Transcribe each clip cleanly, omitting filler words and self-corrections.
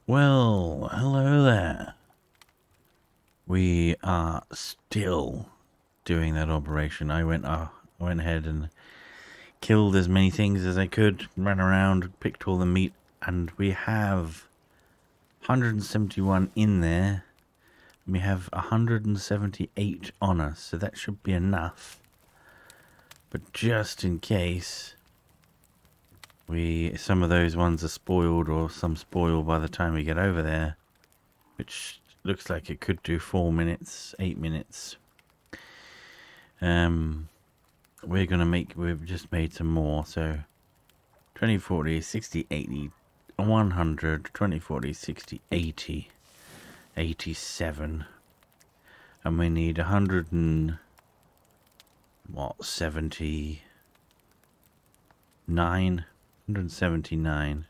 Well, hello there. We are still doing that operation. I went ahead and killed as many things as I could, ran around, picked all the meat, and we have 171 in there. We have 178 on us, so that should be enough. But just in case some of those ones are spoiled, or some spoil by the time we get over there, which looks like it could do 4 minutes, 8 minutes. We've just made some more, so 20, 40, 60, 80, 100, 20, 40, 60, 80, 87. And we need 179.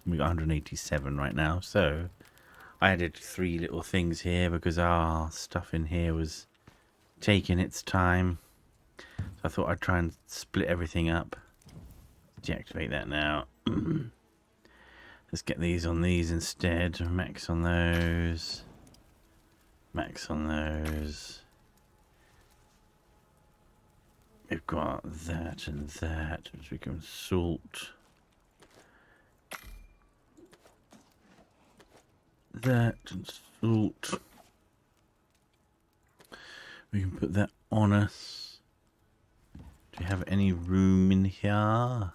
We got 187 right now, so I added 3 little things here because our stuff in here was taking its time. So I thought I'd try and split everything up. Deactivate that now. Let's get these on these instead. Max on those. Max on those. We've got that and that, which we can salt. That and salt. We can put that on us. Do you have any room in here?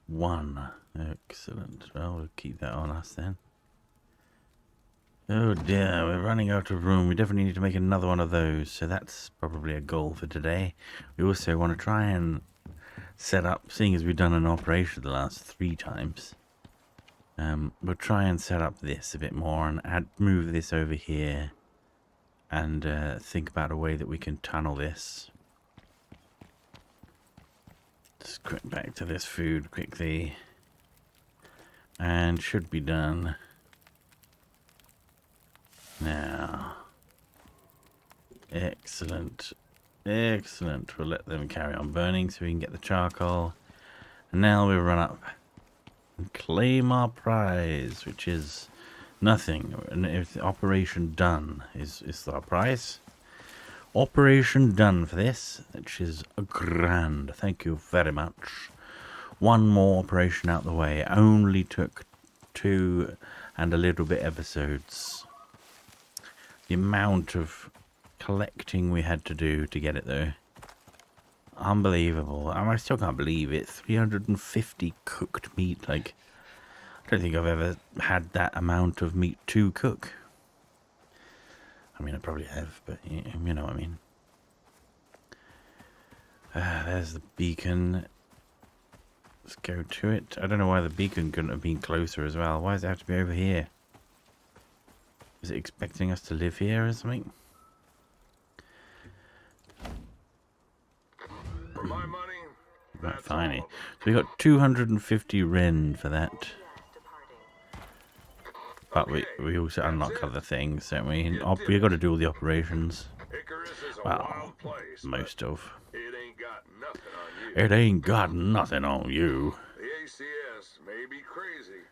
1. Excellent. Well, we'll keep that on us then. Oh dear, we're running out of room. We definitely need to make another one of those. So that's probably a goal for today. We also want to try and set up, seeing as we've done an operation the last 3 times. We'll try and set up this a bit more and move this over here. And think about a way that we can tunnel this. Just quick back to this food quickly. And should be done. Now. Excellent. Excellent. We'll let them carry on burning so we can get the charcoal. And now we'll run up and claim our prize, which is nothing. And if the operation done is our prize. Operation done for this, which is grand. Thank you very much. 1 more operation out the way. Only took 2 and a little bit episodes. The amount of collecting we had to do to get it though. Unbelievable. I still can't believe it. 350 cooked meat. Like, I don't think I've ever had that amount of meat to cook. I mean, I probably have, but you know what I mean. There's the beacon. Let's go to it. I don't know why the beacon couldn't have been closer as well. Why does it have to be over here? Is it expecting us to live here or something? For my money, Right, finally. So we got 250 Ren for that. But we also unlock other things, don't we? We've got to do all the operations. Icarus is a Well, wild place, most of. it ain't got nothing on you. It ain't got nothing on you. The ACS may be crazy,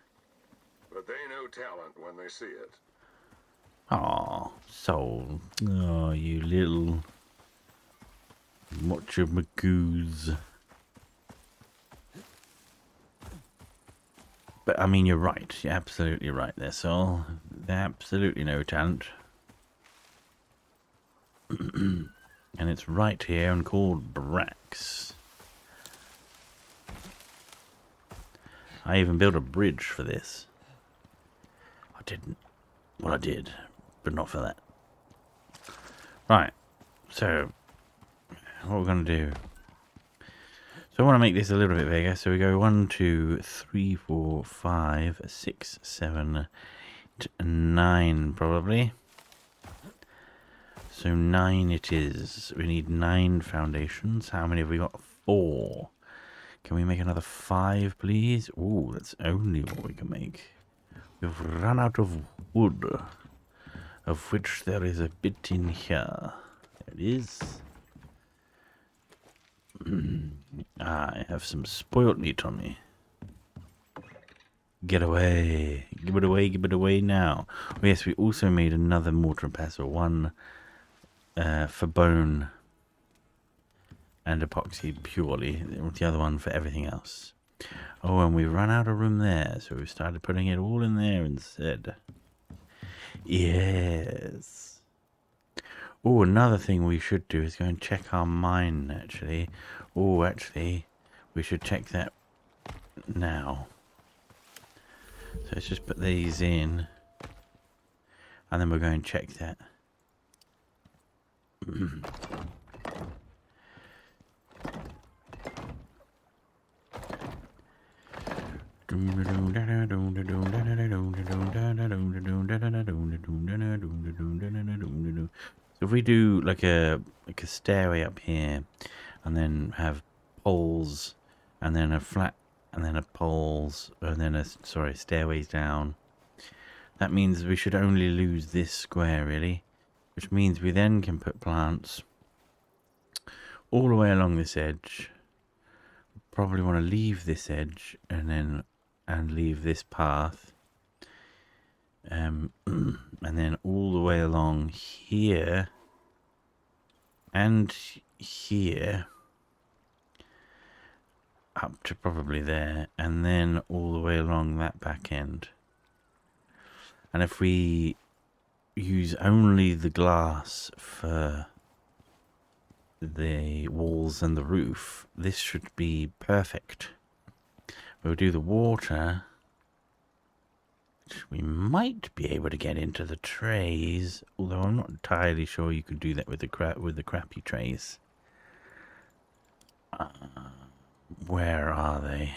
but they know talent when they see it. Oh, you little whatchamagoos. But I mean, you're right. You're absolutely right there, Sol. They're absolutely no talent. And it's right here and called Brax. I even built a bridge for this. I didn't. Well, I did, but not for that. Right. So, what we're going to do. So I want to make this a little bit bigger. So we go 1, 2, 3, 4, 5, 6, 7, 8, 9 probably. So 9 it is. We need 9 foundations. How many have we got? 4. Can we make another 5, please? Ooh, that's only what we can make. We've run out of wood, of which there is a bit in here. There it is. I have some spoiled meat on me. Get away. Give it away. Give it away now. Oh, yes, we also made another mortar and pestle. One for bone and epoxy purely. The other one for everything else. Oh, and we run out of room there. So we started putting it all in there instead. Yes. Oh, another thing we should do is go and check our mine, actually. Oh, actually, we should check that now. So let's just put these in. And then we'll go and check that. So if we do like a stairway up here, and then have poles, and then a flat, and then a poles, and then a stairways down. That means we should only lose this square really, which means we then can put plants all the way along this edge. Probably want to leave this edge and leave this path, and then all the way along here and here up to probably there, and then all the way along that back end. And if we use only the glass for the walls and the roof, this should be perfect. We'll do the water, which we might be able to get into the trays, although I'm not entirely sure you could do that with the crappy trays. Where are they?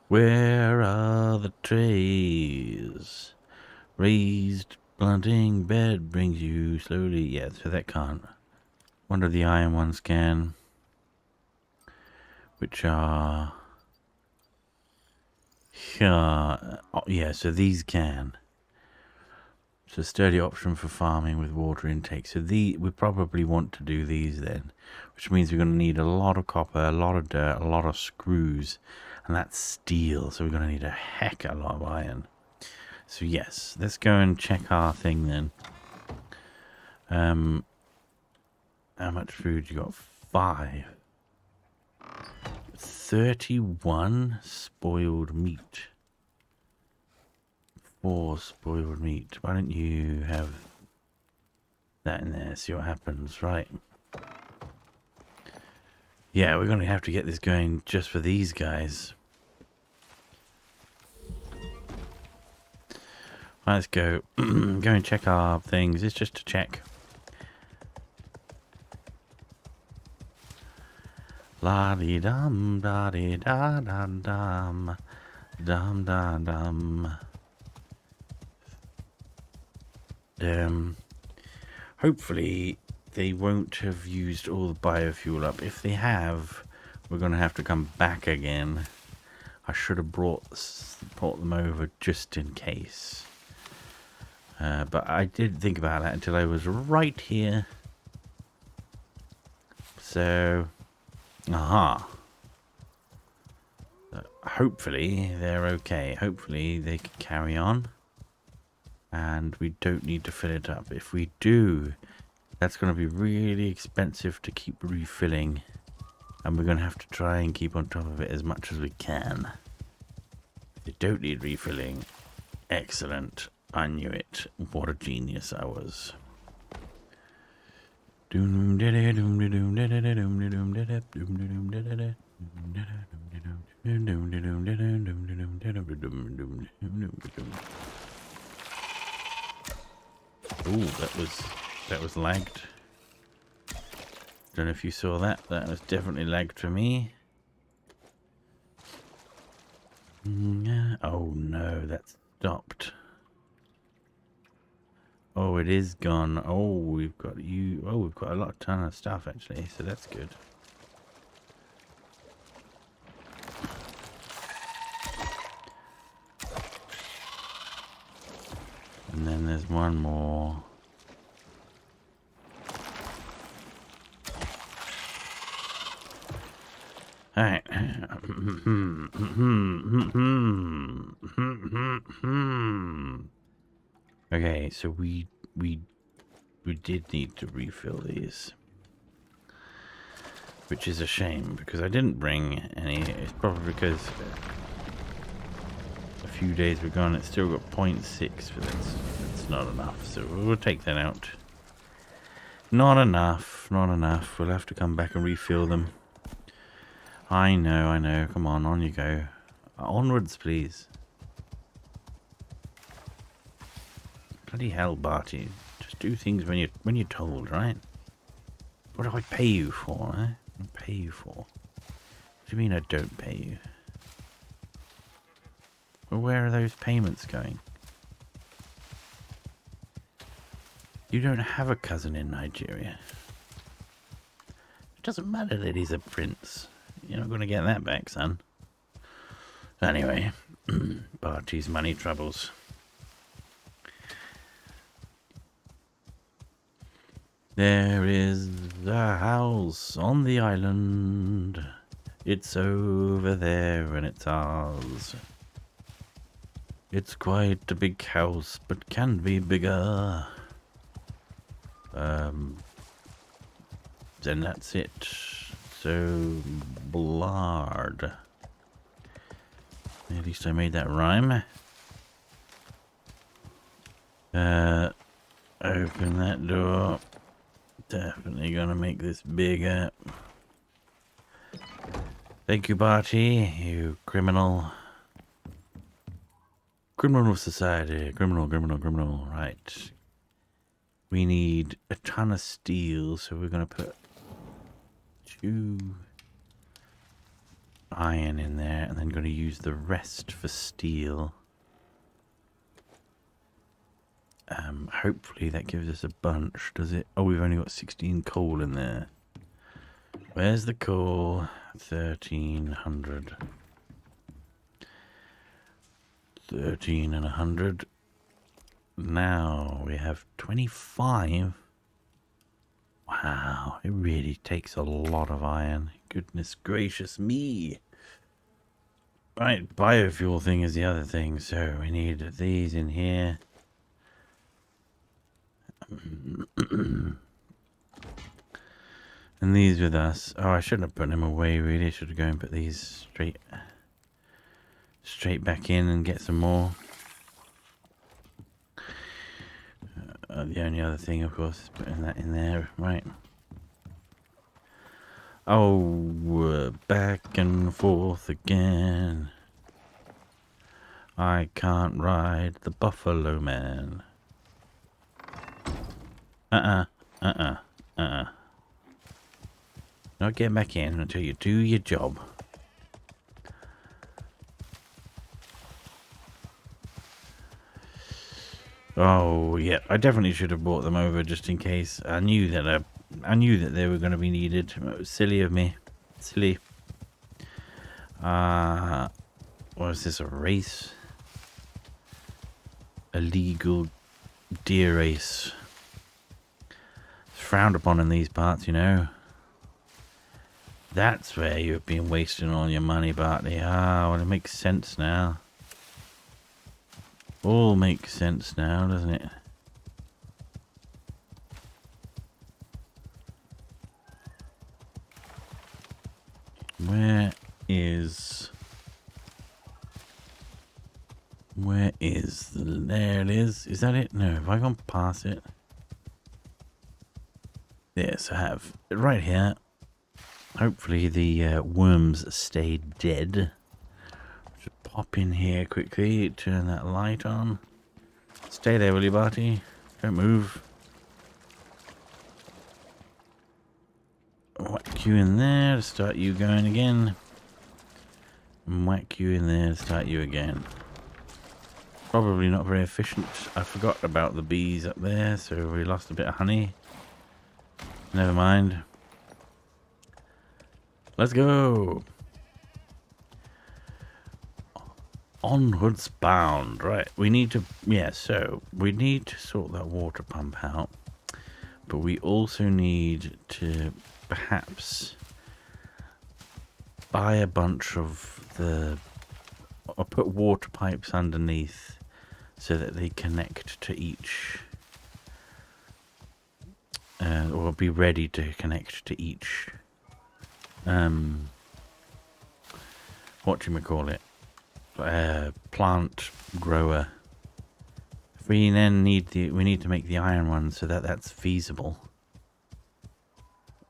Where are the trays? Raised planting bed brings you slowly. Yeah, so that can't. Wonder if the iron ones can. Which are here. Oh, yeah, so these can. It's a sturdy option for farming with water intake. So we probably want to do these then, which means we're going to need a lot of copper, a lot of dirt, a lot of screws, and that's steel. So we're going to need a heck of a lot of iron. So yes, let's go and check our thing then. How much food you got? 5. 31 spoiled meat. 4 spoiled meat. Why don't you have that in there? See what happens, right? Yeah, we're going to have to get this going just for these guys. Let's go. Go and check our things. It's just to check. La di dum da di da dum dum dum da dum. Hopefully they won't have used all the biofuel up. If they have, we're going to have to come back again. I should have brought them over just in case. But I didn't think about that until I was right here. So, hopefully they're okay. Hopefully they can carry on. And we don't need to fill it up. If we do, that's going to be really expensive to keep refilling. And we're going to have to try and keep on top of it as much as we can. They don't need refilling. Excellent. I knew it. What a genius I was. Ooh, that was lagged. Don't know if you saw that. That was definitely lagged for me. Oh no, that's stopped. Oh, it is gone. Oh, we've got we've got a ton of stuff actually, so that's good. And then there's one more. Alright. Okay, so we did need to refill these, which is a shame because I didn't bring any. It's probably because a few days were gone. It's still got 0.6, but that's not enough. So we'll take that out. Not enough. Not enough. We'll have to come back and refill them. I know. I know. Come on you go. Onwards, please. Bloody hell, Barty. Just do things when you're told, right? What do I pay you for, eh? What do I pay you for? What do you mean I don't pay you? Well, where are those payments going? You don't have a cousin in Nigeria. It doesn't matter that he's a prince. You're not going to get that back, son. Anyway, Barty's money troubles. There is a house on the island. It's over there and it's ours. It's quite a big house, but can be bigger. Then that's it. So, Blard. At least I made that rhyme. Open that door. Definitely gonna make this bigger. Thank you, Barty, you criminal. Criminal of society. Criminal. Right. We need a ton of steel, so we're gonna put 2 iron in there, and then gonna use the rest for steel. Hopefully that gives us a bunch, does it? Oh, we've only got 16 coal in there. Where's the coal? 1300. 13 and 100. Now we have 25. Wow, it really takes a lot of iron. Goodness gracious me. Right, biofuel thing is the other thing, so we need these in here. And these with us. Oh, I shouldn't have put them away, really. I should have gone and put these straight back in and get some more. The only other thing, of course, is putting that in there. Right. Oh, we're back and forth again. I can't ride the Buffalo Man. Not get back in until you do your job. Oh yeah, I definitely should have brought them over just in case. I knew that they were going to be needed. It was silly of me. Silly. What is this? A race? A legal deer race. It's frowned upon in these parts, you know. That's where you've been wasting all your money, Bartley. Ah, well, it makes sense now. All makes sense now, doesn't it? Where is there it is. Is that it? No, have I gone past it? Yes, I have. Right here. Hopefully the worms stay dead. Just pop in here quickly, turn that light on. Stay there, will you, Barty? Don't move. Whack you in there to start you going again. And whack you in there to start you again. Probably not very efficient. I forgot about the bees up there, so we lost a bit of honey. Never mind. Let's go. Onwards bound. Right, we need to... Yeah, so we need to sort that water pump out. But we also need to perhaps buy a bunch of the I'll put water pipes underneath so that they connect to each, or be ready to connect to each, whatchamacallit, plant grower. If we then need we need to make the iron ones so that that's feasible.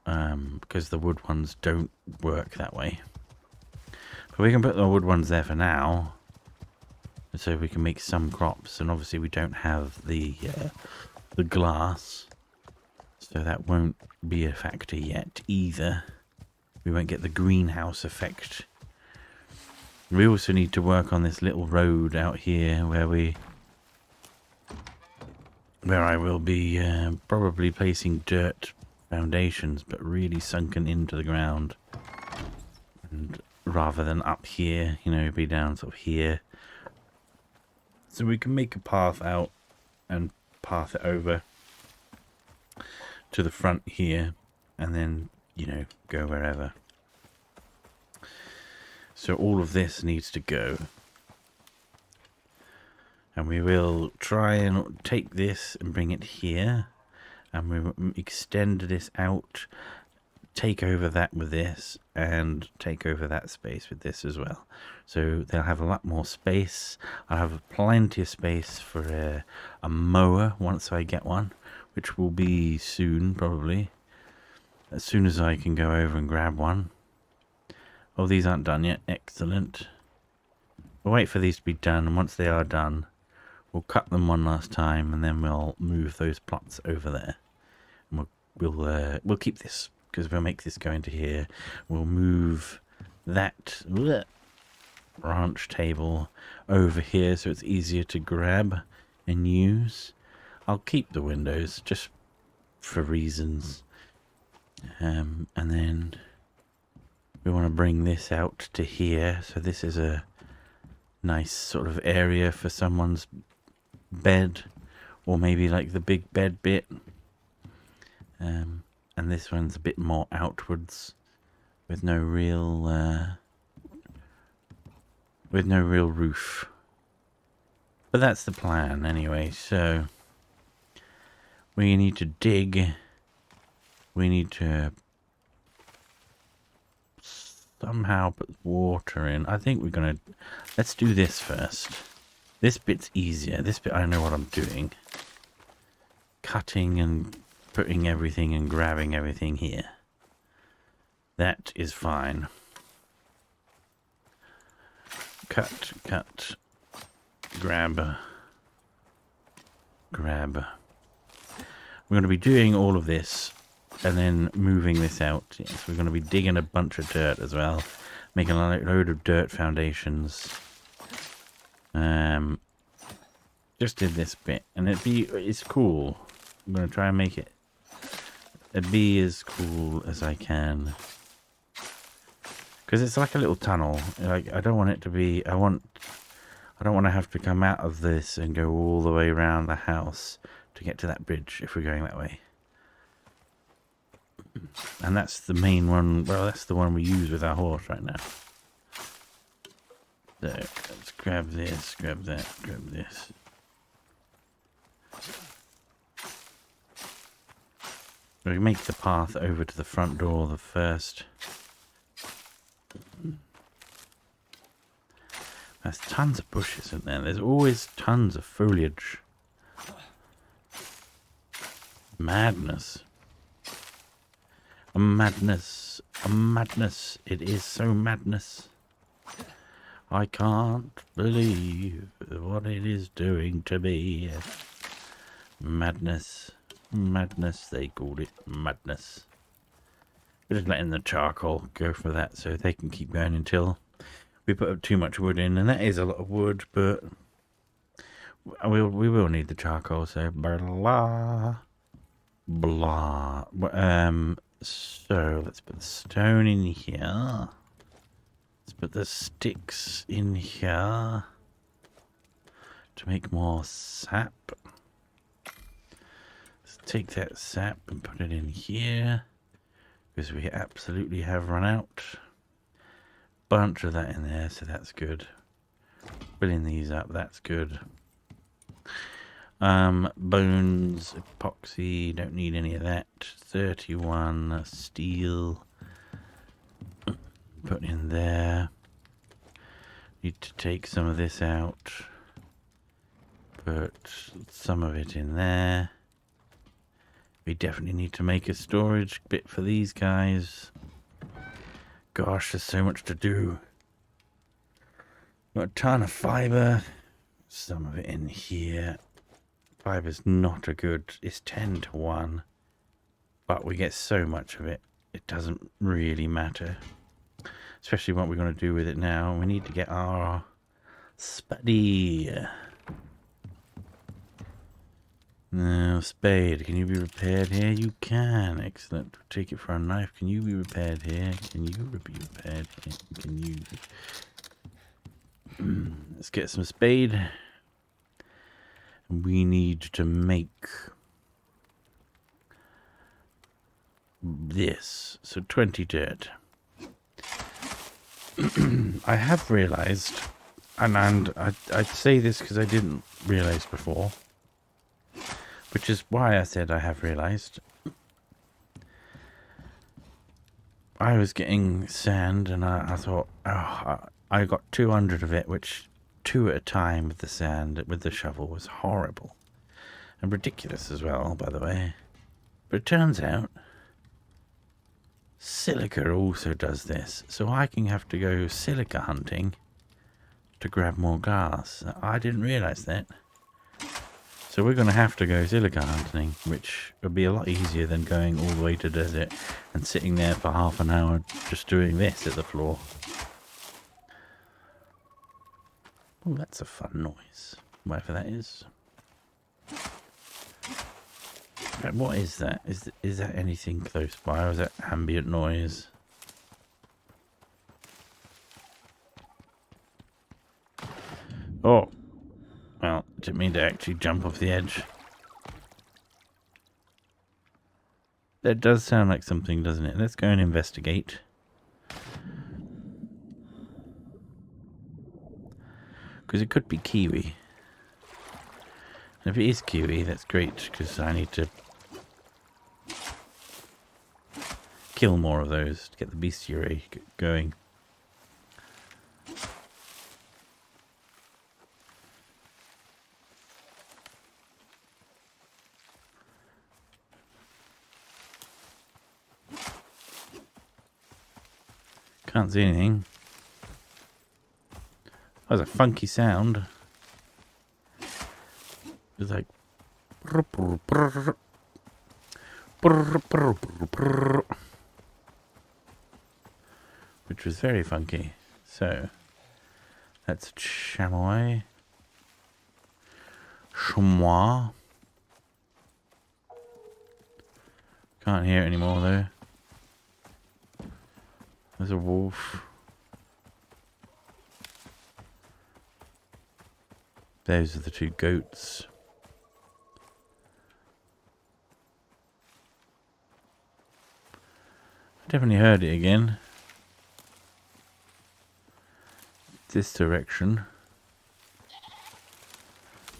Because the wood ones don't work that way. But we can put the wood ones there for now, so we can make some crops. And obviously we don't have the glass, so that won't be a factor yet either. We won't get the greenhouse effect. We also need to work on this little road out here where I will be probably placing dirt foundations, but really sunken into the ground, and rather than up here, you know, be down sort of here, so we can make a path out and path it over to the front here, and then, you know, go wherever. So all of this needs to go, and we will try and take this and bring it here, and we will extend this out, take over that with this, and take over that space with this as well. So they'll have a lot more space. I'll have plenty of space for a mower once I get one, which will be soon, probably. As soon as I can go over and grab one. Oh, these aren't done yet. Excellent. We'll wait for these to be done, and once they are done, we'll cut them one last time, and then we'll move those plots over there. And we'll keep this, because we'll make this go into here. We'll move that branch table over here so it's easier to grab and use. I'll keep the windows just for reasons. And then we want to bring this out to here. So this is a nice sort of area for someone's bed, or maybe like the big bed bit. And this one's a bit more outwards, with no real roof. But that's the plan anyway. So we need to dig. We need to somehow put water in. I think we're gonna, let's do this first. This bit's easier. This bit I know what I'm doing. Cutting and putting everything and grabbing everything here. That is fine. Cut, grab. We're going to be doing all of this and then moving this out. Yes, we're going to be digging a bunch of dirt as well, making a load of dirt foundations. Just did this bit, and it's cool. I'm going to try and make it be as cool as I can, because it's like a little tunnel. Like, I don't want it to be, I don't want to have to come out of this and go all the way around the house to get to that bridge if we're going that way. And that's the main one. Well, that's the one we use with our horse right now. So let's grab this, grab that, grab this. We make the path over to the front door the first. There's tons of bushes in there. There's always tons of foliage. Madness. A madness. A madness. It is so madness. I can't believe what it is doing to me. Madness. Madness, they called it. Madness. We're just letting the charcoal go for that so they can keep going until we put up too much wood in. And that is a lot of wood, but we will need the charcoal, so blah. Blah. So let's put the stone in here. Let's put the sticks in here to make more sap. Let's take that sap and put it in here, because we absolutely have run out. Bunch of that in there, so that's good. filling these up. That's good. Bones, epoxy, don't need any of that. 31 steel. Put in there. Need to take some of this out. Put some of it in there. We definitely need to make a storage bit for these guys. Gosh, there's so much to do. Got a ton of fiber. Some of it in here. Fiber's not a good. It's 10 to 1. But we get so much of it. It doesn't really matter. Especially what we're going to do with it now. We need to get our spuddy. Now, spade, can you be repaired here? You can. Excellent. Take it for a knife. Can you be repaired here? Can you be repaired here? Can you? Let's get some spade. We need to make this. So 20 dirt. I have realized, and I'd say this because I didn't realize before, which is why I said I have realized. I was getting sand and I thought, oh, I got 200 of it, which 2 at a time with the sand, with the shovel, was horrible. And ridiculous as well, by the way. But it turns out silica also does this, so I can have to go silica hunting to grab more glass. I didn't realize that. So we're going to have to go silica hunting, which would be a lot easier than going all the way to desert and sitting there for half an hour just doing this at the floor. Oh, that's a fun noise, whatever that is. What is that? Is that anything close by, or is that ambient noise? Oh, well, didn't mean to actually jump off the edge. That does sound like something, doesn't it? Let's go and investigate. Because it could be kiwi. And if it is kiwi, that's great, because I need to kill more of those to get the bestiary going. Can't see anything. That was a funky sound. It was like which was very funky. So that's chamois. Chamois. Can't hear it anymore though. There's a wolf. Those are the 2 goats. I definitely heard it again. This direction.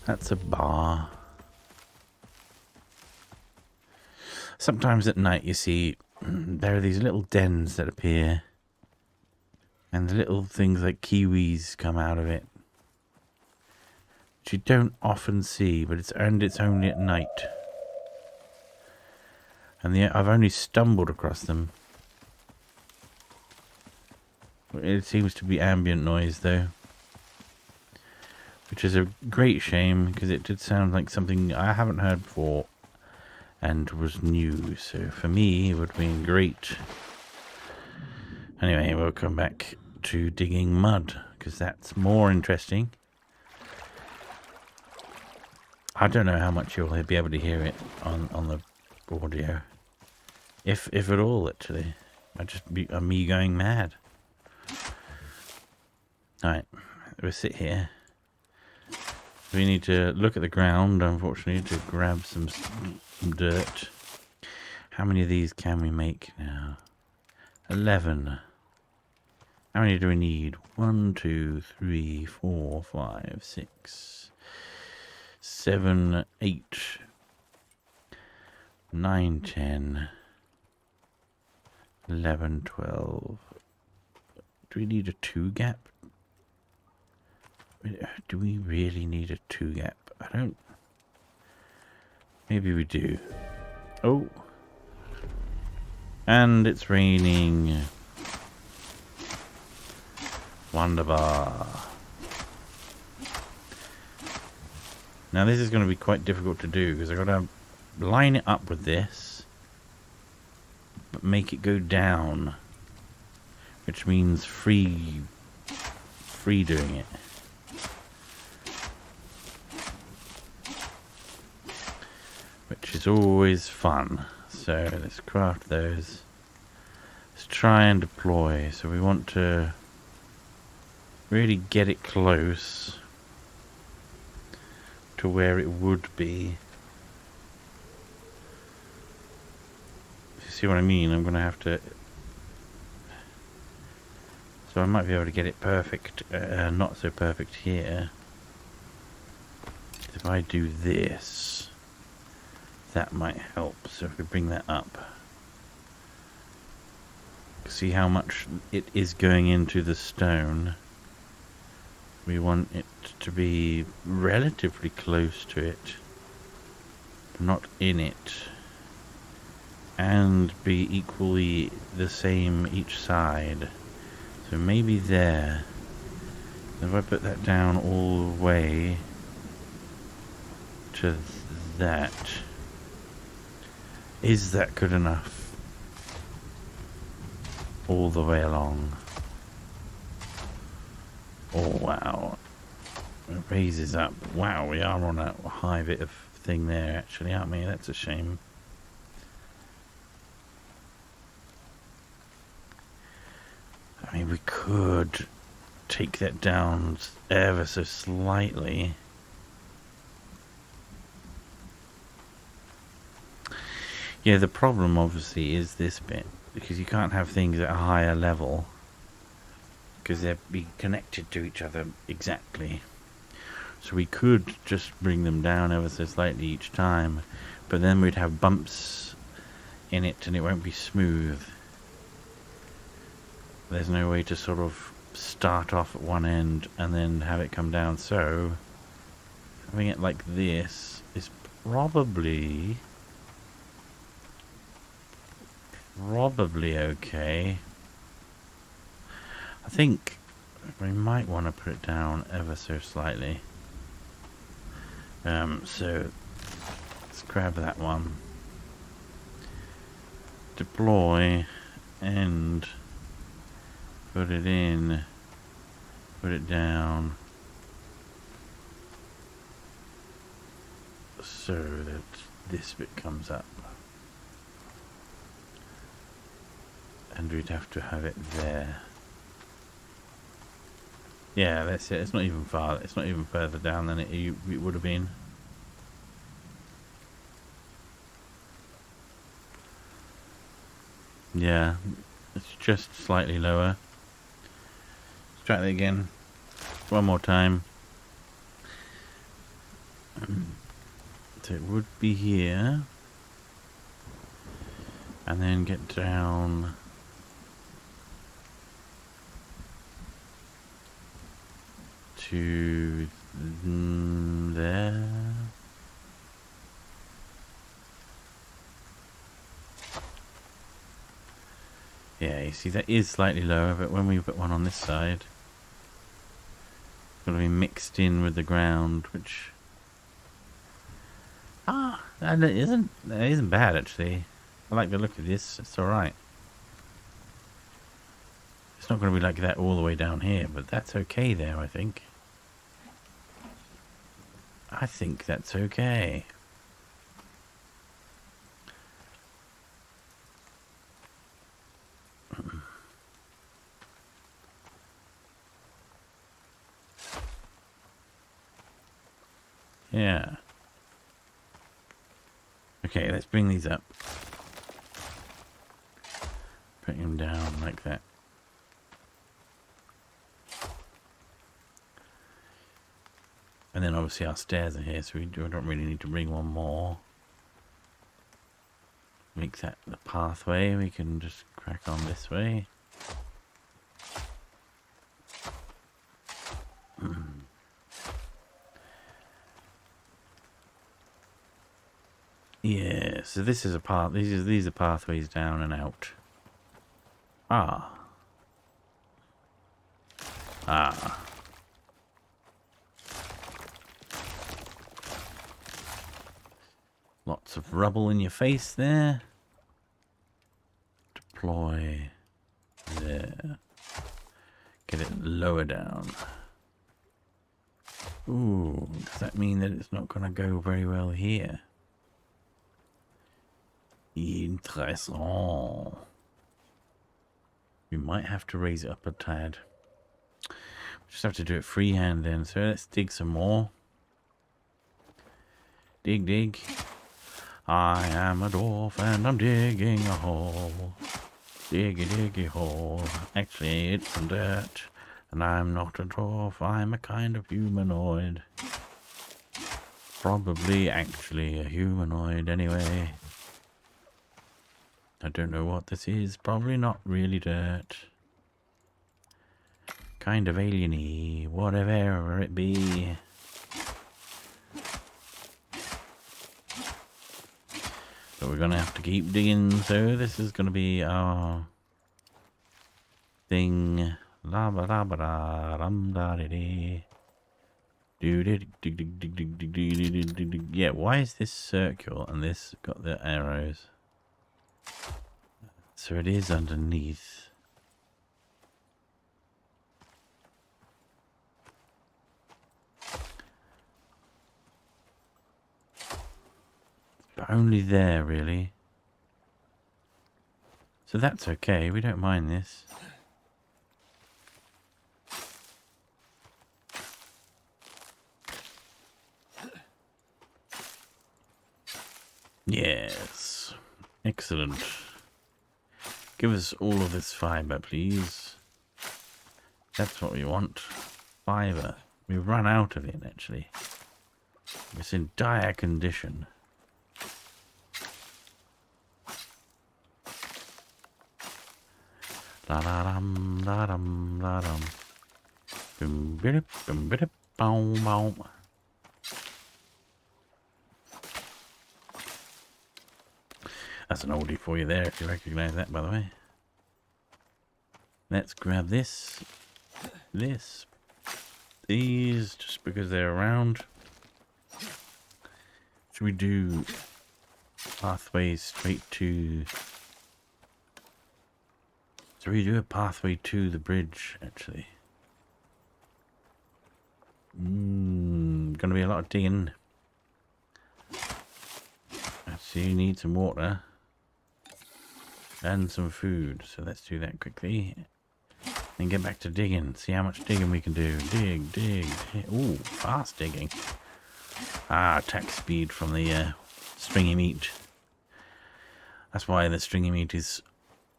That's a bar. Sometimes at night you see there are these little dens that appear, and the little things like kiwis come out of it, which you don't often see, but it's only at night. And I've only stumbled across them. It seems to be ambient noise though, which is a great shame because it did sound like something I haven't heard before and was new. So for me, it would have been great. Anyway, we'll come back to digging mud because that's more interesting. I don't know how much you'll be able to hear it on the audio, if at all. Actually, might just be me going mad. Alright, we'll sit here. We need to look at the ground, unfortunately, to grab some dirt. How many of these can we make now? 11. How many do we need? 1, 2, 3, 4, 5, 6, 7, 8, 9, 10, 11, 12. Do we need a 2 gap? Do we really need a 2 gap? I don't. Maybe we do. Oh. And it's raining. Wonderbar. Now this is going to be quite difficult to do because I've got to line it up with this, but make it go down, which means free doing it. Which is always fun. So let's craft those. Let's try and deploy. So we want to really get it close to where it would be. If you see what I mean, I'm going to have to... So I might be able to get it perfect, not so perfect here. If I do this, that might help. So if we bring that up, see how much it is going into the stone. We want it to be relatively close to it, not in it, and be equally the same each side. So maybe there. If I put that down all the way to that, is that good enough? All the way along. Oh wow. It raises up. Wow, we are on a high bit of thing there actually, aren't we? That's a shame. I mean, we could take that down ever so slightly. Yeah, the problem obviously is this bit, because you can't have things at a higher level, because they'd be connected to each other exactly. So we could just bring them down ever so slightly each time, but then we'd have bumps in it and it won't be smooth. There's no way to sort of start off at one end and then have it come down. So having it like this is probably okay. I think we might want to put it down ever so slightly. So let's grab that one, deploy, and put it in, put it down, so that this bit comes up. And we'd have to have it there. Yeah, that's it. It's not even far. It's not even further down than it would have been. Yeah, it's just slightly lower. Let's try that again. One more time. So it would be here. And then get down to there. Yeah, you see that is slightly lower, but when we put one on this side, it's going to be mixed in with the ground, which that isn't bad actually. I like the look of this. It's all right. It's not going to be like that all the way down here, but that's okay there, I think. I think that's okay. Yeah. Okay, let's bring these up. Put them down like that. And then obviously our stairs are here, so we don't really need to bring one more. Make that the pathway. We can just crack on this way. Yeah, so this is a path. These are pathways down and out. Ah. Lots of rubble in your face there. Deploy there. Get it lower down. Ooh, does that mean that it's not going to go very well here? Interessant. We might have to raise it up a tad. Just have to do it freehand then. So let's dig some more. Dig, dig. I am a dwarf and I'm digging a hole. Diggy, diggy hole. Actually, it's some dirt. And I'm not a dwarf. I'm a kind of humanoid. Probably actually a humanoid anyway. I don't know what this is. Probably not really dirt. Kind of alien-y. Whatever it be. So we're going to have to keep digging. So this is going to be our thing. La ba da ba da rum da di di. Do dig dig dig dig dig dig dig dig dig. Yeah, why is this circular and this got the arrows? So it is underneath. But only there, really. So that's okay. We don't mind this. Yes. Excellent. Give us all of this fiber, please. That's what we want. Fiber. We've run out of it, actually. It's in dire condition. La da dum da dum da dum. Boom bidip boom bidip boom boom. That's an oldie for you there, if you recognise that, by the way. Let's grab this, these, just because they're around. Should we do pathways straight to... Should we do a pathway to the bridge, actually? Gonna be a lot of digging. Actually, you need some water. And some food, so let's do that quickly. And get back to digging. See how much digging we can do. Dig, dig, dig. Ooh, fast digging. Ah, attack speed from the stringy meat. That's why the stringy meat is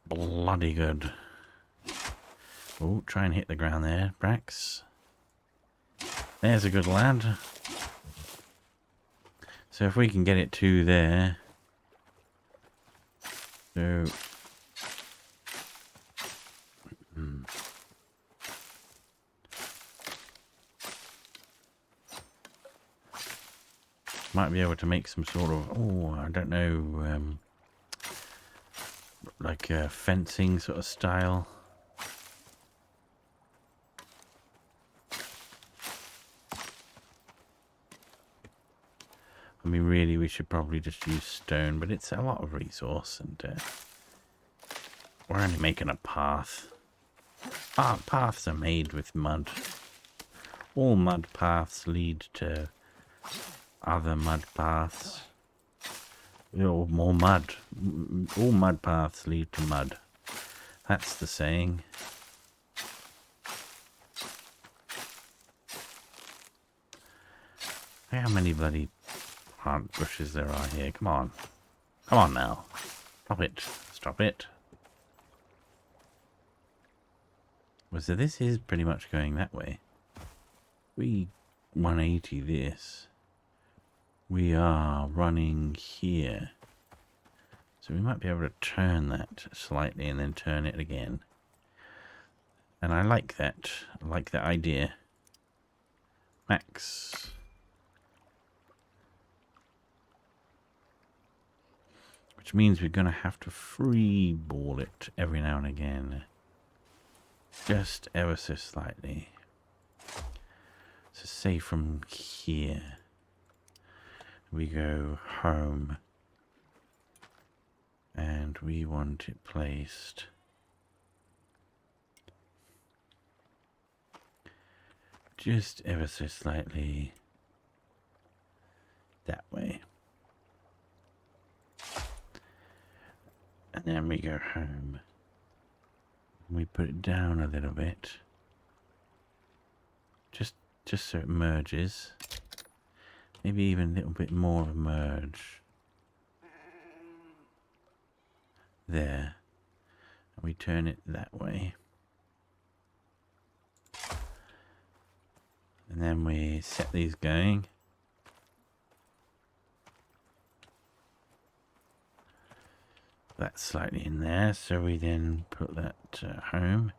bloody good. Oh, try and hit the ground there, Brax. There's a good lad. So if we can get it to there. So... Might be able to make some sort of, oh, I don't know, like a fencing sort of style. I mean, really, we should probably just use stone, but it's a lot of resource, and we're only making a path. Paths are made with mud. All mud paths lead to other mud paths. You know, more mud. All mud paths lead to mud. That's the saying. How many bloody plant bushes there are here? Come on. Come on now. Stop it. Stop it. Well, so this is pretty much going that way. 180 this. We are running here. So we might be able to turn that slightly and then turn it again. And I like that. I like that idea. Max. Which means we're going to have to free ball it every now and again. Just ever so slightly. So say from here we go home. And we want it placed just ever so slightly that way. And then we go home. We put it down a little bit. Just so it merges. Maybe even a little bit more of a merge. There. And we turn it that way. And then we set these going. That's slightly in there, so we then put that home.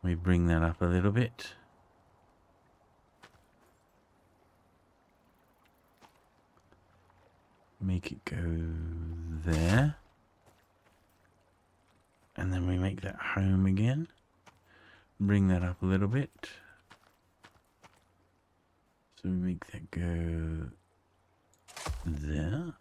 We bring that up a little bit. Make it go there. And then we make that home again. Bring that up a little bit. So we make that go there.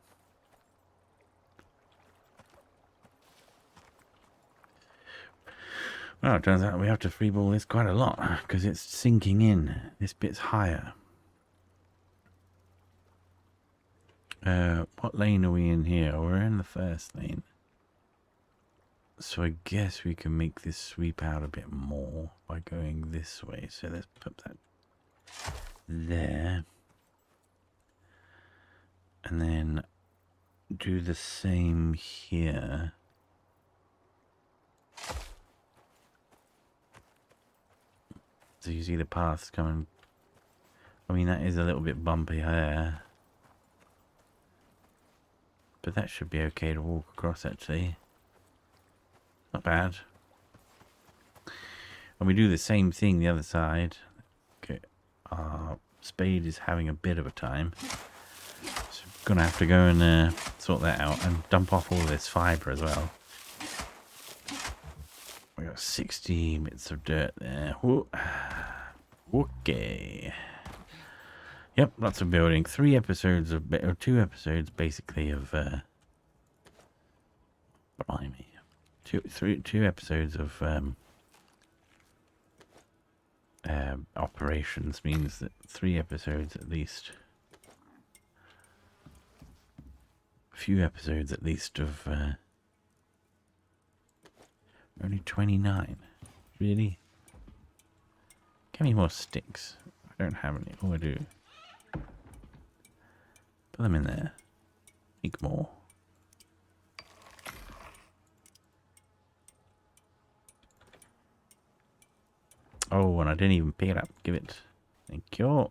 Well, it turns out we have to freeball this quite a lot because it's sinking in. This bit's higher. What lane are we in here? We're in the first lane. So I guess we can make this sweep out a bit more by going this way. So let's put that there. And then do the same here. So you see the paths coming. I mean, that is a little bit bumpy there. But that should be okay to walk across, actually. Not bad. And we do the same thing the other side. Okay. Our spade is having a bit of a time. So we're going to have to go and sort that out and dump off all this fibre as well. We got 60 bits of dirt there. Whoa. Okay. Yep, lots of building. 2 episodes basically of blimey. Two episodes of operations means that 3 episodes at least. A few episodes at least of only 29. Really? Give me more sticks. I don't have any. Oh, I do. Put them in there. Make more. Oh, and I didn't even pick it up. Give it. Thank you.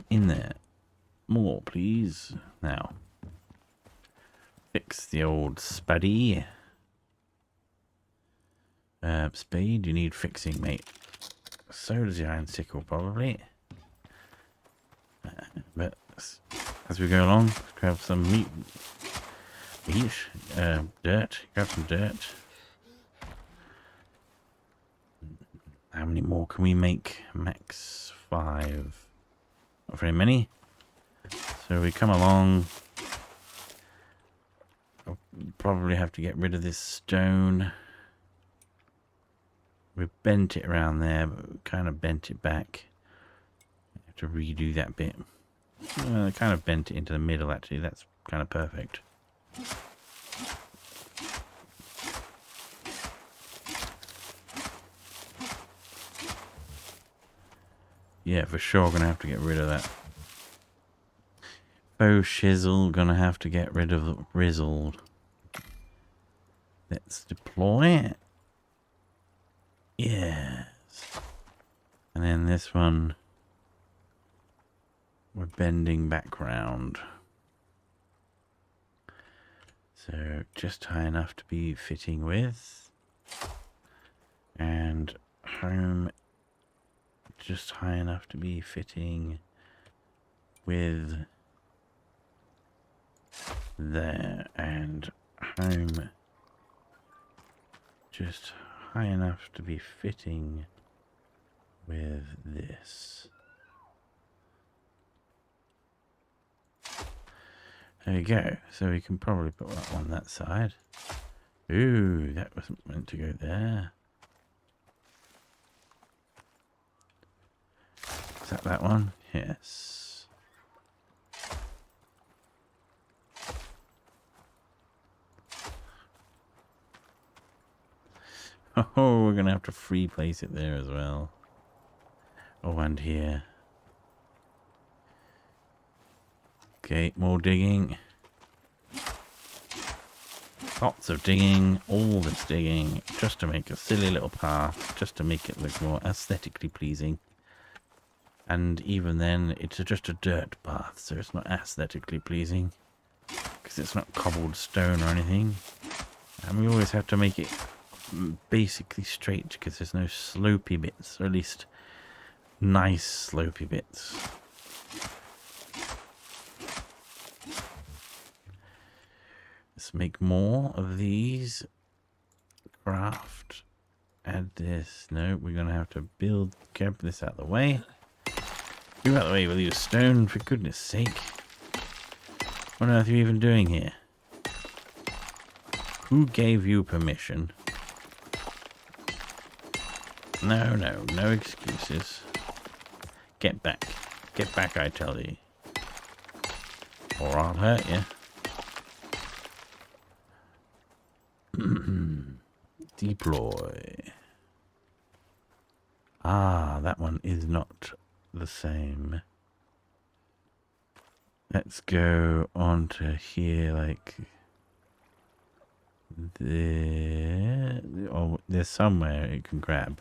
In there. More, please. Now. Fix the old spuddy. Spade, you need fixing, mate. So does the iron sickle, probably. But as we go along, grab some dirt. Grab some dirt. How many more can we make? Max 5. Not very many. So we come along. I'll probably have to get rid of this stone. We've bent it around there, but we kind of bent it back. Have to redo that bit. Kind of bent it into the middle, actually. That's kind of perfect. Yeah, for sure, gonna have to get rid of that. Faux shizzle, gonna have to get rid of the rizzled. Let's deploy it. Yes. And then this one, we're bending back round. So just high enough to be fitting with. And home just high enough to be fitting with there. And home just high enough to be fitting with this. There we go. So we can probably put that on that side. Ooh, that wasn't meant to go there. Is that one? Yes. Oh, we're going to have to free place it there as well. Oh, and here. Okay, more digging. Lots of digging, all this digging, just to make a silly little path, just to make it look more aesthetically pleasing. And even then, it's just a dirt path, so it's not aesthetically pleasing, because it's not cobbled stone or anything. And we always have to make it basically straight, because there's no slopey bits, or at least nice slopey bits. Let's make more of these. Craft. Add this. No, we're going to have to build. Get this out of the way. Move out of the way with your stone, for goodness sake. What on earth are you even doing here? Who gave you permission? No, no, no excuses. Get back. Get back, I tell you. Or I'll hurt you. Deploy. Ah, that one is not the same. Let's go on to here, like there. Oh, there's somewhere it can grab.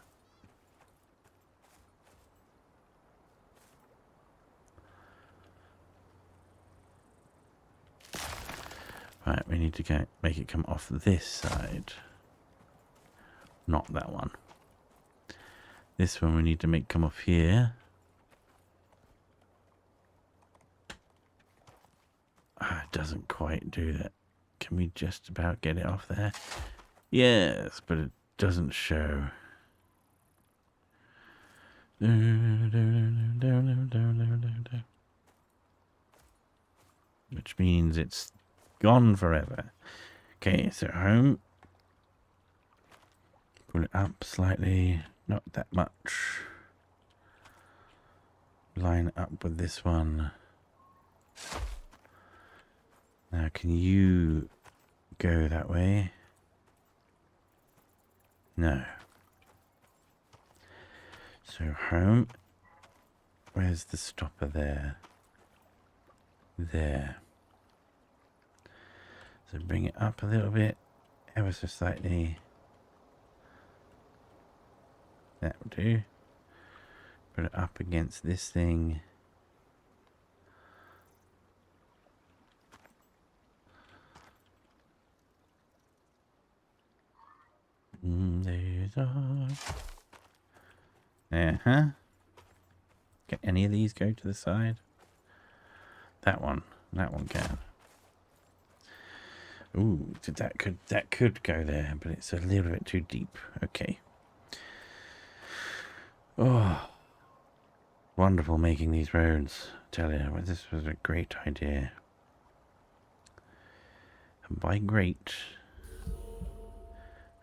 Right, we need to make it come off this side. Not that one. This one we need to make come off here. Ah, it doesn't quite do that. Can we just about get it off there? Yes, but it doesn't show. Which means it's gone forever. Okay, so home. Pull it up slightly, not that much. Line it up with this one. Now, can you go that way? No. So home. Where's the stopper there? There. So bring it up a little bit, ever so slightly. That will do. Put it up against this thing. There's a... Uh-huh. Can any of these go to the side? That one can. Ooh, that could go there, but it's a little bit too deep. Okay. Oh, wonderful making these roads. I tell you, well, this was a great idea. And by great,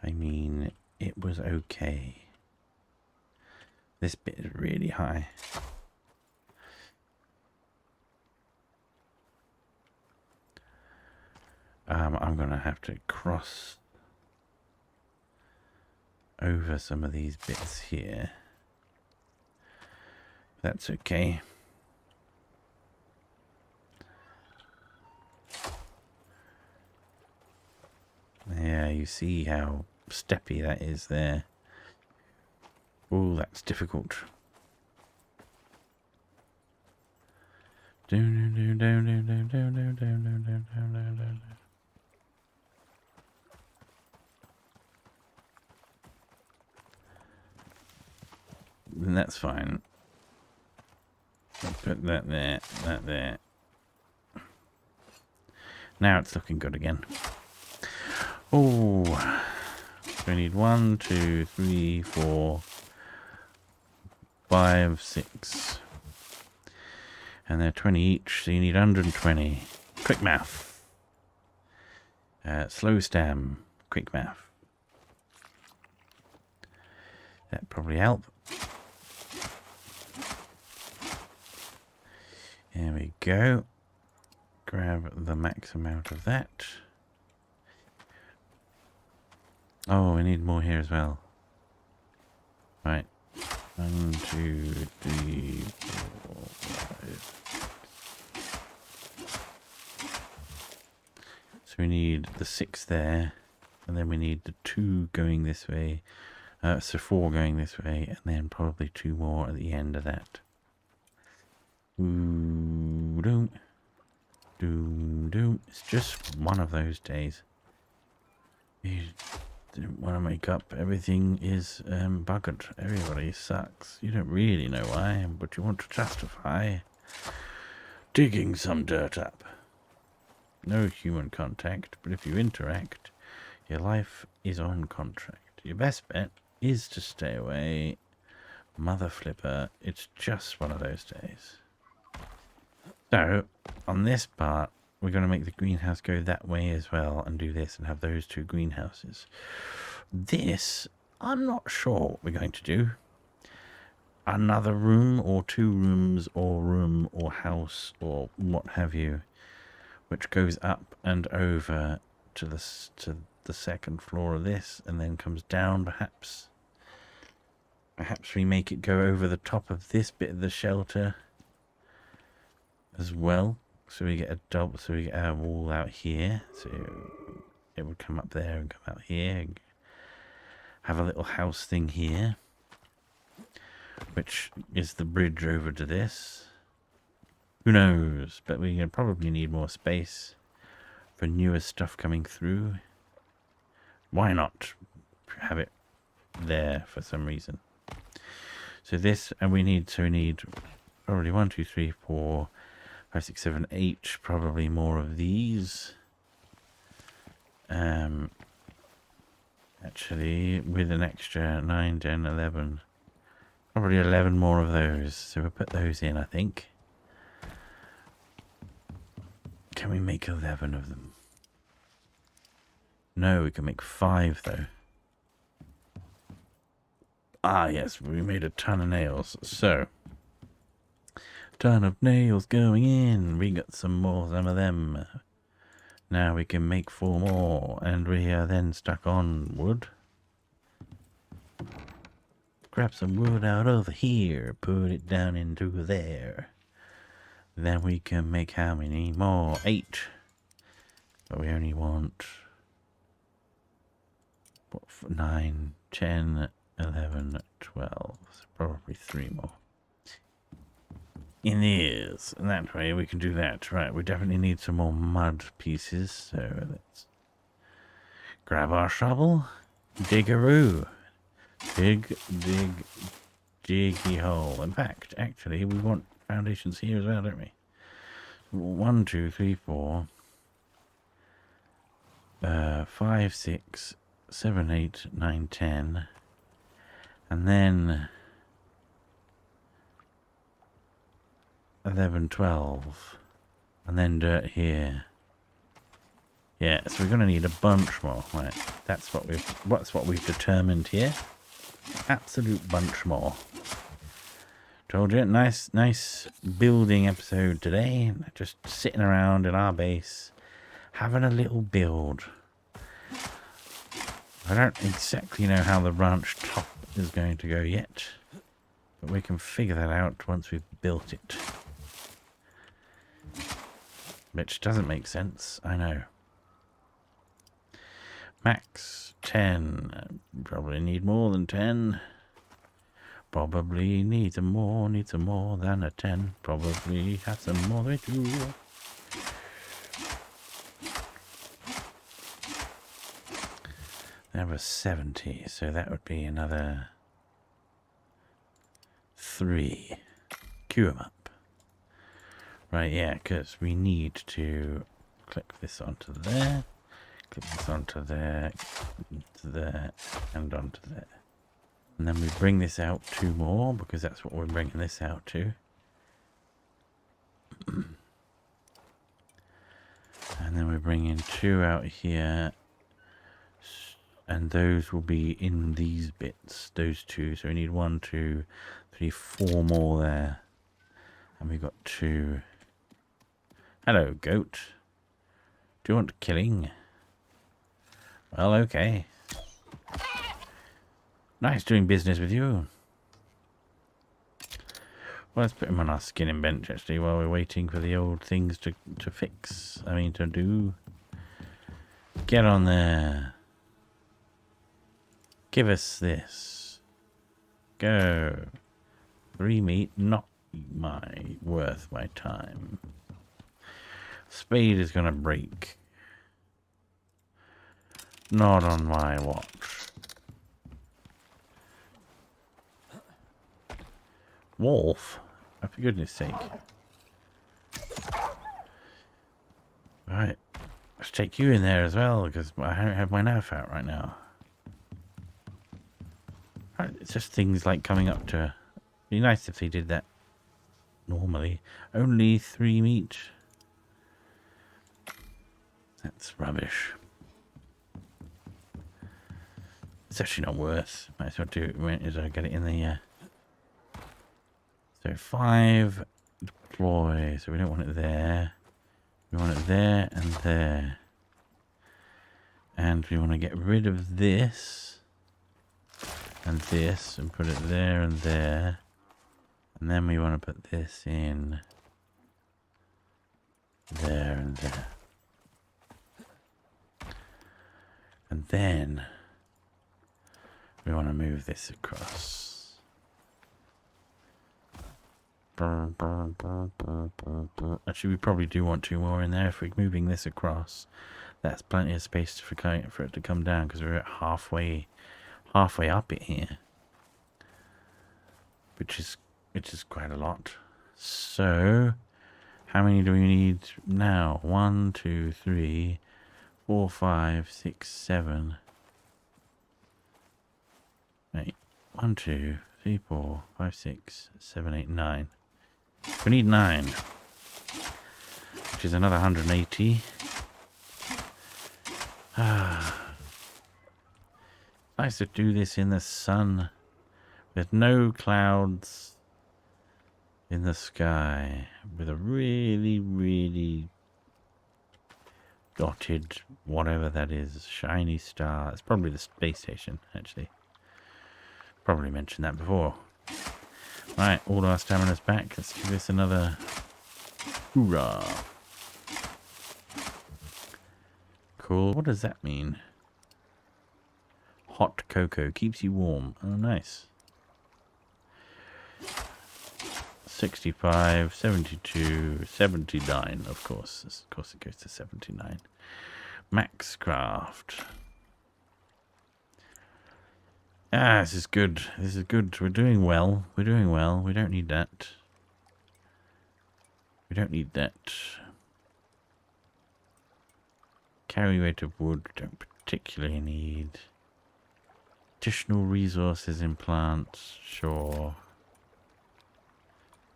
I mean it was okay. This bit is really high. I'm gonna have to cross over some of these bits here. That's okay. Yeah, you see how steppy that is there. Oh, that's difficult. And that's fine. I'll put that there, that there. Now it's looking good again. Oh, we need 1, 2, 3, 4, 5, 6. And they're 20 each, so you need 120. Quick math. Slow stem. Quick math. That'd probably help. There we go. Grab the max amount of that. Oh, we need more here as well. Right. 1, 2, 3, 4, 5. So we need the 6 there, and then we need the 2 going this way. So 4 going this way, and then probably 2 more at the end of that. Doom. It's just one of those days. You don't want to make up. Everything is buggered. Everybody sucks. You don't really know why, but you want to justify digging some dirt up. No human contact, but if you interact, your life is on contract. Your best bet is to stay away. Mother flipper, it's just one of those days. So, on this part, we're going to make the greenhouse go that way as well and do this and have those 2 greenhouses. This, I'm not sure what we're going to do. Another room or 2 rooms or room or house or what have you, which goes up and over to the 2nd floor of this and then comes down perhaps. Perhaps we make it go over the top of this bit of the shelter as well, so we get a double, so we get a wall out here, so it would come up there and come out here and have a little house thing here, which is the bridge over to this. Who knows, but we probably need more space for newer stuff coming through. Why not have it there for some reason? So this, and we need probably 1, 2, 3, 4, 5, 6, 7, 8, probably more of these. Actually, with an extra 9, 10, 11, probably 11 more of those. So we'll put those in, I think. Can we make 11 of them? No, we can make 5 though. Ah, yes, we made a ton of nails. So, ton of nails going in. We got some of them. Now we can make 4 more, and we are then stuck on wood. Grab some wood out over here, put it down into there. Then we can make how many more? 8. But we only want 9, 10, 11, 12. So probably 3 more. In these, and that way we can do that. Right, we definitely need some more mud pieces, so let's grab our shovel, dig-a-roo, dig, diggy hole. In fact, actually, we want foundations here as well, don't we? 1, 2, 3, 4, 5, 6, 7, 8, 9, 10, and then 11, 12, and then dirt here. Yeah, so we're going to need a bunch more. Right, that's what we've determined here. Absolute bunch more. Told you, nice building episode today. Just sitting around in our base, having a little build. I don't exactly know how the ranch top is going to go yet, but we can figure that out once we've built it. Which doesn't make sense, I know. Max 10. Probably need more than 10. Probably need some more than a 10. Probably have some more than 2. That was 70, so that would be another 3. Queue them up. Right, yeah, because we need to click this onto there, click this onto there, to there, and onto there. And then we bring this out 2 more, because that's what we're bringing this out to. And then we bring in 2 out here. And those will be in these bits, those 2. So we need 1, 2, 3, 4 more there. And we've got 2. Hello, goat. Do you want killing? Well, okay. Nice doing business with you. Well, let's put him on our skinning bench, actually, while we're waiting for the old things to fix. I mean, to do. Get on there. Give us this. Go. 3 meat, not worth my time. Spade is going to break. Not on my watch. Wolf? Oh, for goodness sake. Right. Let's take you in there as well, because I don't have my knife out right now. It's just things like coming up to... It'd be nice if they did that normally. Only 3 meat. That's rubbish. It's actually not worth. Might as well do it when I get it in the... So 5 deploy. So we don't want it there. We want it there and there. And we want to get rid of this. And this, and put it there and there. And then we want to put this in there and there. And then we want to move this across. Actually, we probably do want 2 more in there. If we're moving this across, that's plenty of space for it to come down, because we're at halfway up it here, which is quite a lot. So how many do we need now? 1, 2, 3, 4, 5, 6, 7, 8. 1, 2, 3, 4, 5, 6, 7, 8, 9. We need 9, which is another 180. Nice to do this in the sun with no clouds in the sky, with a really, really dotted, whatever that is, shiny star. It's probably the space station, actually. Probably mentioned that before. Right, all our stamina's back. Let's give this another hoorah. Cool. What does that mean? Hot cocoa keeps you warm. Oh, nice. 65, 72, 79, of course. Of course it goes to 79. Max craft. Ah, this is good. This is good. We're doing well. We're doing well. We don't need that. We don't need that. Carry weight of wood. Don't particularly need. Additional resources in plants. Sure.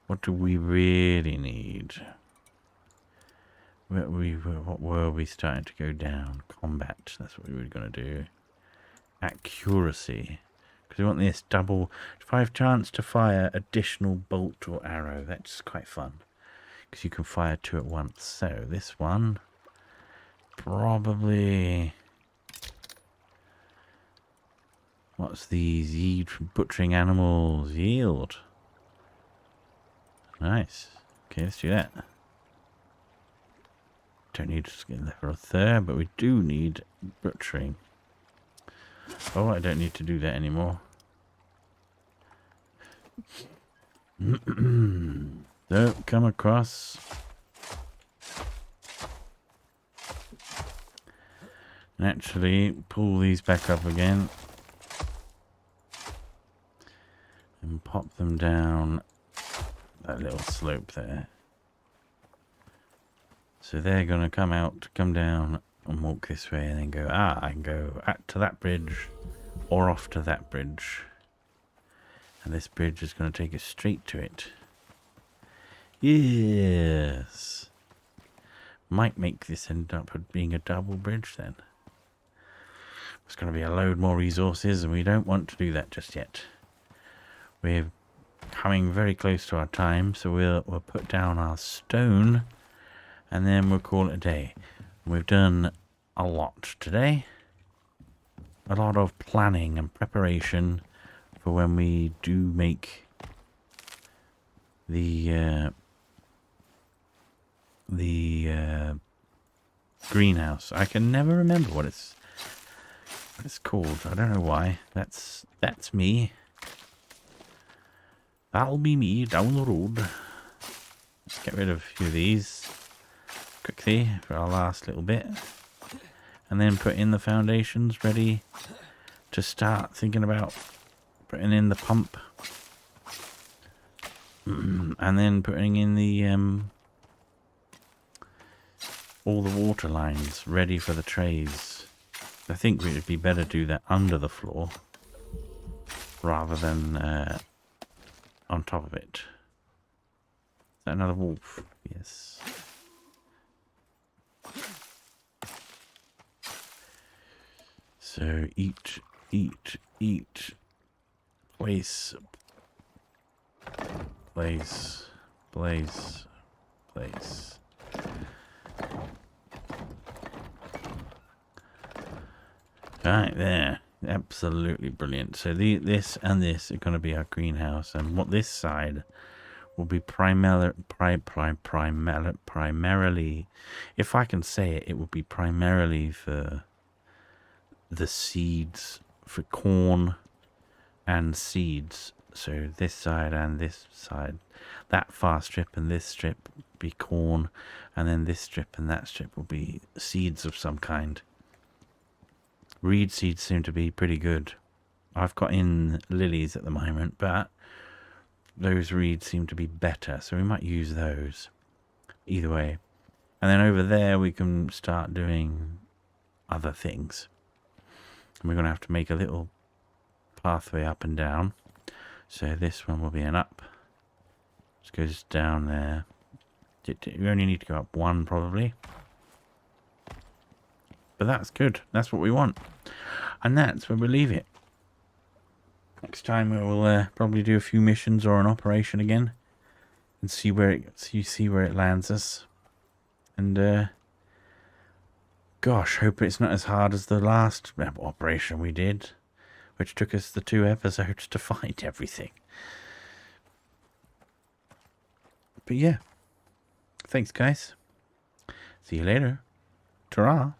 What do we really need? What were we starting to go down? Combat. That's what we were going to do. Accuracy. Because we want this double 5 chance to fire additional bolt or arrow. That's quite fun. Because you can fire 2 at once. So this one probably. What's these? Yield from butchering animals. Yield. Nice. Okay, let's do that. Don't need skin leather there, but we do need butchering. Oh, I don't need to do that anymore. Don't come across. And actually pull these back up again. And pop them down that little slope there. So they're going to come down and walk this way and then go, I can go to that bridge or off to that bridge. And this bridge is going to take us straight to it. Yes. Might make this end up being a double bridge then. It's going to be a load more resources and we don't want to do that just yet. We're coming very close to our time, so we'll put down our stone and then we'll call it a day. We've done a lot today. A lot of planning and preparation for when we do make the greenhouse. I can never remember what it's called. I don't know why. That's me. That'll be me down the road. Let's get rid of a few of these quickly for our last little bit. And then put in the foundations ready to start thinking about putting in the pump. And then putting in the all the water lines ready for the trays. I think it would be better to do that under the floor rather than on top of it. Is that another wolf? Yes. So eat. Place. Right there. Absolutely brilliant. So this and this are going to be our greenhouse, and what this side will be primarily, if I can say it, it will be primarily for the seeds, for corn and seeds. So this side and this side, that far strip and this strip be corn, and then this strip and that strip will be seeds of some kind. Reed seeds seem to be pretty good. I've got in lilies at the moment, but those reeds seem to be better, so we might use those. Either way. And then over there we can start doing other things. And we're going to have to make a little pathway up and down. So this one will be an up. Just goes down there. You only need to go up one probably. But that's good. That's what we want. And that's where we'll leave it. Next time we'll probably do a few missions or an operation again. And see where it lands us. And gosh, hope it's not as hard as the last operation we did. Which took us the 2 episodes to find everything. But yeah. Thanks guys. See you later. Ta-ra.